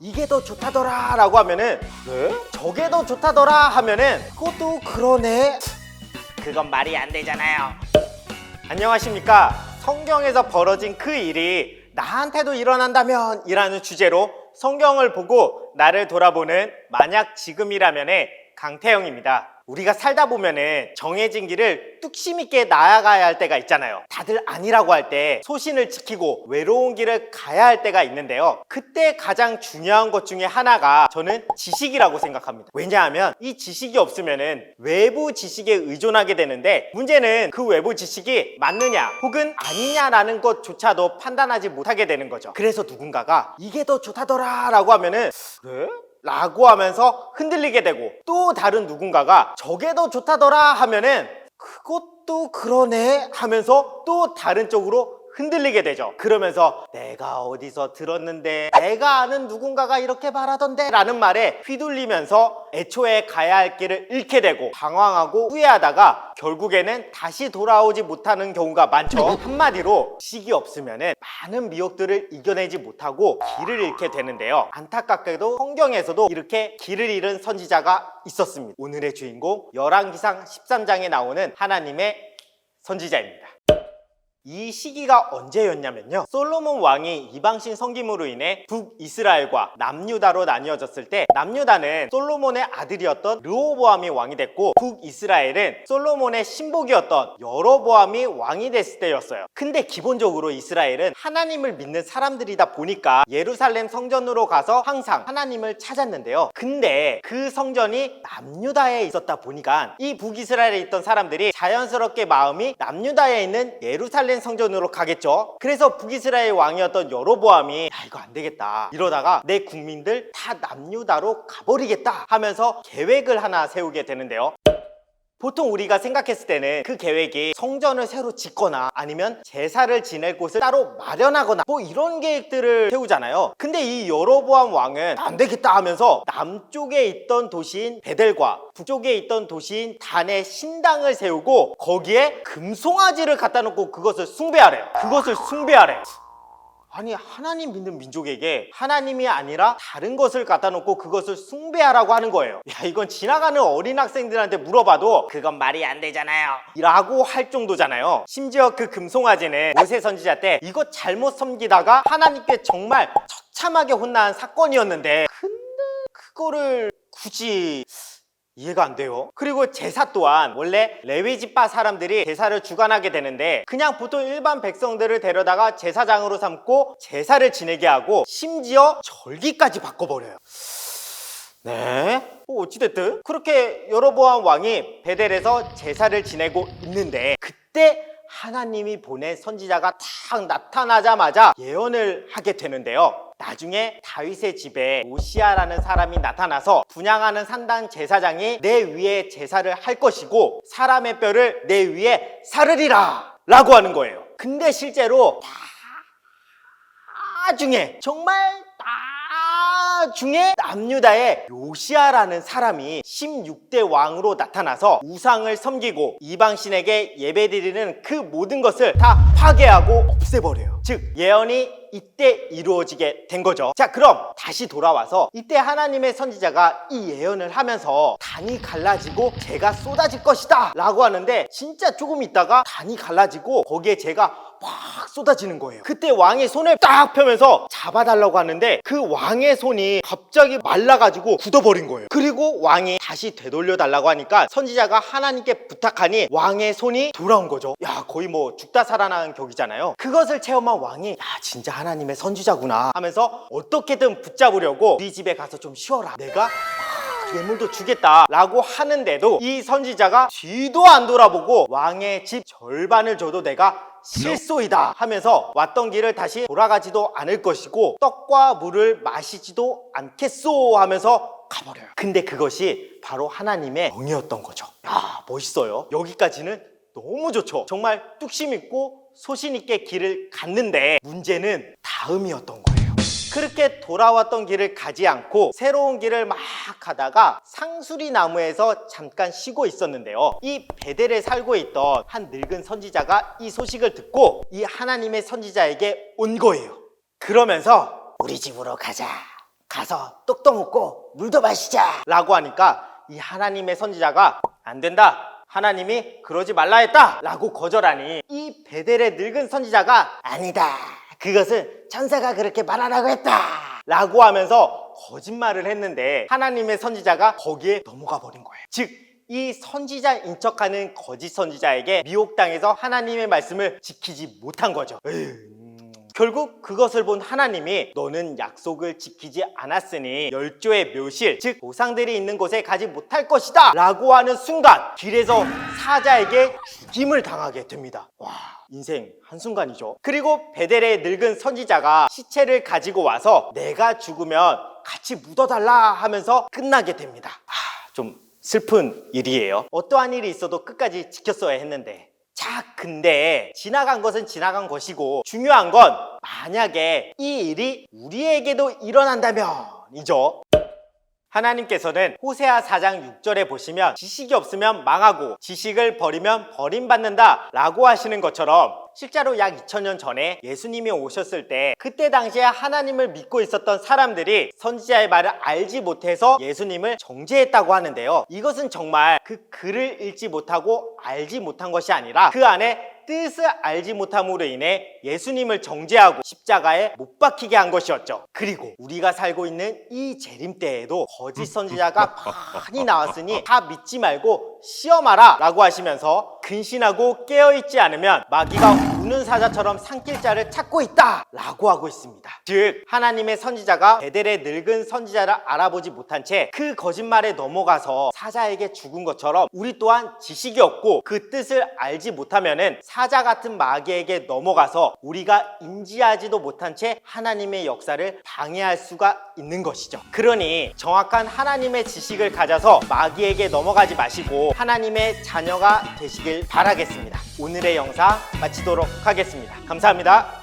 이게 더 좋다더라 라고 하면은 네? 저게 더 좋다더라 하면은 그것도 그러네. 그건 말이 안 되잖아요. 안녕하십니까. 성경에서 벌어진 그 일이 나한테도 일어난다면 이라는 주제로 성경을 보고 나를 돌아보는 만약 지금이라면의 강태영입니다. 우리가 살다 보면은 정해진 길을 뚝심 있게 나아가야 할 때가 있잖아요. 다들 아니라고 할 때 소신을 지키고 외로운 길을 가야 할 때가 있는데요. 그때 가장 중요한 것 중에 하나가 저는 지식이라고 생각합니다. 왜냐하면 이 지식이 없으면은 외부 지식에 의존하게 되는데 문제는 그 외부 지식이 맞느냐 혹은 아니냐라는 것조차도 판단하지 못하게 되는 거죠. 그래서 누군가가 이게 더 좋다더라 라고 하면은 그래? 라고 하면서 흔들리게 되고 또 다른 누군가가 저게 더 좋다더라 하면은 그것도 그러네 하면서 또 다른 쪽으로 흔들리게 되죠. 그러면서 내가 어디서 들었는데 내가 아는 누군가가 이렇게 말하던데 라는 말에 휘둘리면서 애초에 가야 할 길을 잃게 되고 방황하고 후회하다가 결국에는 다시 돌아오지 못하는 경우가 많죠. 한마디로 지식이 없으면 많은 미혹들을 이겨내지 못하고 길을 잃게 되는데요. 안타깝게도 성경에서도 이렇게 길을 잃은 선지자가 있었습니다. 오늘의 주인공 열왕기상 13장에 나오는 하나님의 선지자입니다. 이 시기가 언제였냐면요, 솔로몬 왕이 이방신 섬김으로 인해 북이스라엘과 남유다로 나뉘어졌을 때 남유다는 솔로몬의 아들이었던 르호보암이 왕이 됐고 북이스라엘은 솔로몬의 신복이었던 여로보암이 왕이 됐을 때였어요. 근데 기본적으로 이스라엘은 하나님을 믿는 사람들이다 보니까 예루살렘 성전으로 가서 항상 하나님을 찾았는데요. 근데 그 성전이 남유다에 있었다 보니까 이 북이스라엘에 있던 사람들이 자연스럽게 마음이 남유다에 있는 예루살렘 성전으로 가겠죠. 그래서 북이스라엘 왕이었던 여로보암이 이거 안 되겠다, 이러다가 내 국민들 다 남유다로 가버리겠다 하면서 계획을 하나 세우게 되는데요. 보통 우리가 생각했을 때는 그 계획이 성전을 새로 짓거나 아니면 제사를 지낼 곳을 따로 마련하거나 뭐 이런 계획들을 세우잖아요. 근데 이 여로보암 왕은 안 되겠다 하면서 남쪽에 있던 도시인 베델과 북쪽에 있던 도시인 단의 신당을 세우고 거기에 금송아지를 갖다 놓고 그것을 숭배하래요. 아니, 하나님 믿는 민족에게 하나님이 아니라 다른 것을 갖다 놓고 그것을 숭배하라고 하는 거예요. 야, 이건 지나가는 어린 학생들한테 물어봐도 그건 말이 안 되잖아요 라고 할 정도잖아요. 심지어 그 금송아지는 모세 선지자 때 이거 잘못 섬기다가 하나님께 정말 처참하게 혼난 사건이었는데 근데 그거를 굳이 이해가 안 돼요. 그리고 제사 또한 원래 레위 지파 사람들이 제사를 주관하게 되는데 그냥 보통 일반 백성들을 데려다가 제사장으로 삼고 제사를 지내게 하고 심지어 절기까지 바꿔버려요. 네, 어찌됐든 그렇게 여로보암 왕이 베델에서 제사를 지내고 있는데 그때 하나님이 보낸 선지자가 탁 나타나자마자 예언을 하게 되는데요. 나중에 다윗의 집에 오시아라는 사람이 나타나서 분향하는 산당 제사장이 내 위에 제사를 할 것이고 사람의 뼈를 내 위에 사르리라 라고 하는 거예요. 근데 실제로 나중에 정말 나중에 남유다의 요시아라는 사람이 16대 왕으로 나타나서 우상을 섬기고 이방신에게 예배드리는 그 모든 것을 다 파괴하고 없애버려요. 즉 예언이 이때 이루어지게 된 거죠. 자, 그럼 다시 돌아와서 이때 하나님의 선지자가 이 예언을 하면서 단이 갈라지고 재가 쏟아질 것이다 라고 하는데 진짜 조금 있다가 단이 갈라지고 거기에 재가 막 쏟아지는 거예요. 그때 왕이 손을 딱 펴면서 잡아달라고 하는데 그 왕의 손이 갑자기 말라가지고 굳어버린 거예요. 그리고 왕이 다시 되돌려 달라고 하니까 선지자가 하나님께 부탁하니 왕의 손이 돌아온 거죠. 야, 거의 뭐 죽다 살아난 격이잖아요. 그것을 체험한 왕이 야, 진짜 하나님의 선지자구나 하면서 어떻게든 붙잡으려고 우리 집에 가서 좀 쉬어라, 내가 예물도 주겠다 라고 하는데도 이 선지자가 뒤도 안 돌아보고 왕의 집 절반을 줘도 내가 실소이다 하면서 왔던 길을 다시 돌아가지도 않을 것이고 떡과 물을 마시지도 않겠소 하면서 가버려요. 근데 그것이 바로 하나님의 영이었던 거죠. 야, 멋있어요. 여기까지는 너무 좋죠. 정말 뚝심 있고 소신 있게 길을 갔는데 문제는 다음이었던 거예요. 그렇게 돌아왔던 길을 가지 않고 새로운 길을 막 가다가 상수리 나무에서 잠깐 쉬고 있었는데요. 이 베델에 살고 있던 한 늙은 선지자가 이 소식을 듣고 이 하나님의 선지자에게 온 거예요. 그러면서 우리 집으로 가자 가서 떡도 먹고 물도 마시자 라고 하니까 이 하나님의 선지자가 안 된다, 하나님이 그러지 말라 했다 라고 거절하니 이 베델의 늙은 선지자가 아니다, 그것은 천사가 그렇게 말하라고 했다 라고 하면서 거짓말을 했는데 하나님의 선지자가 거기에 넘어가 버린 거예요. 즉 이 선지자인 척하는 거짓 선지자에게 미혹당해서 하나님의 말씀을 지키지 못한 거죠. 결국 그것을 본 하나님이 너는 약속을 지키지 않았으니 열조의 묘실, 즉 조상들이 있는 곳에 가지 못할 것이다 라고 하는 순간 길에서 사자에게 죽임을 당하게 됩니다. 와, 인생 한순간이죠. 그리고 베델의 늙은 선지자가 시체를 가지고 와서 내가 죽으면 같이 묻어달라 하면서 끝나게 됩니다. 좀 슬픈 일이에요. 어떠한 일이 있어도 끝까지 지켰어야 했는데. 자, 근데 지나간 것은 지나간 것이고 중요한 건 만약에 이 일이 우리에게도 일어난다면이죠. 하나님께서는 호세아 4장 6절에 보시면 지식이 없으면 망하고 지식을 버리면 버림받는다 라고 하시는 것처럼 실제로 약 2000년 전에 예수님이 오셨을 때 그때 당시에 하나님을 믿고 있었던 사람들이 선지자의 말을 알지 못해서 예수님을 정죄했다고 하는데요. 이것은 정말 그 글을 읽지 못하고 알지 못한 것이 아니라 그 안에 뜻을 알지 못함으로 인해 예수님을 정죄하고 십자가에 못 박히게 한 것이었죠. 그리고 우리가 살고 있는 이 재림때에도 거짓 선지자가 많이 나왔으니 다 믿지 말고 시험하라 라고 하시면서 근신하고 깨어있지 않으면 마귀가 우는 사자처럼 삼킬 자를 찾고 있다 라고 하고 있습니다. 즉 하나님의 선지자가 베델의 늙은 선지자를 알아보지 못한 채 그 거짓말에 넘어가서 사자에게 죽은 것처럼 우리 또한 지식이 없고 그 뜻을 알지 못하면은 사자 같은 마귀에게 넘어가서 우리가 인지하지도 못한 채 하나님의 역사를 방해할 수가 있는 것이죠. 그러니 정확한 하나님의 지식을 가져서 마귀에게 넘어가지 마시고 하나님의 자녀가 되시길 바라겠습니다. 오늘의 영상 마치도록 하겠습니다. 감사합니다.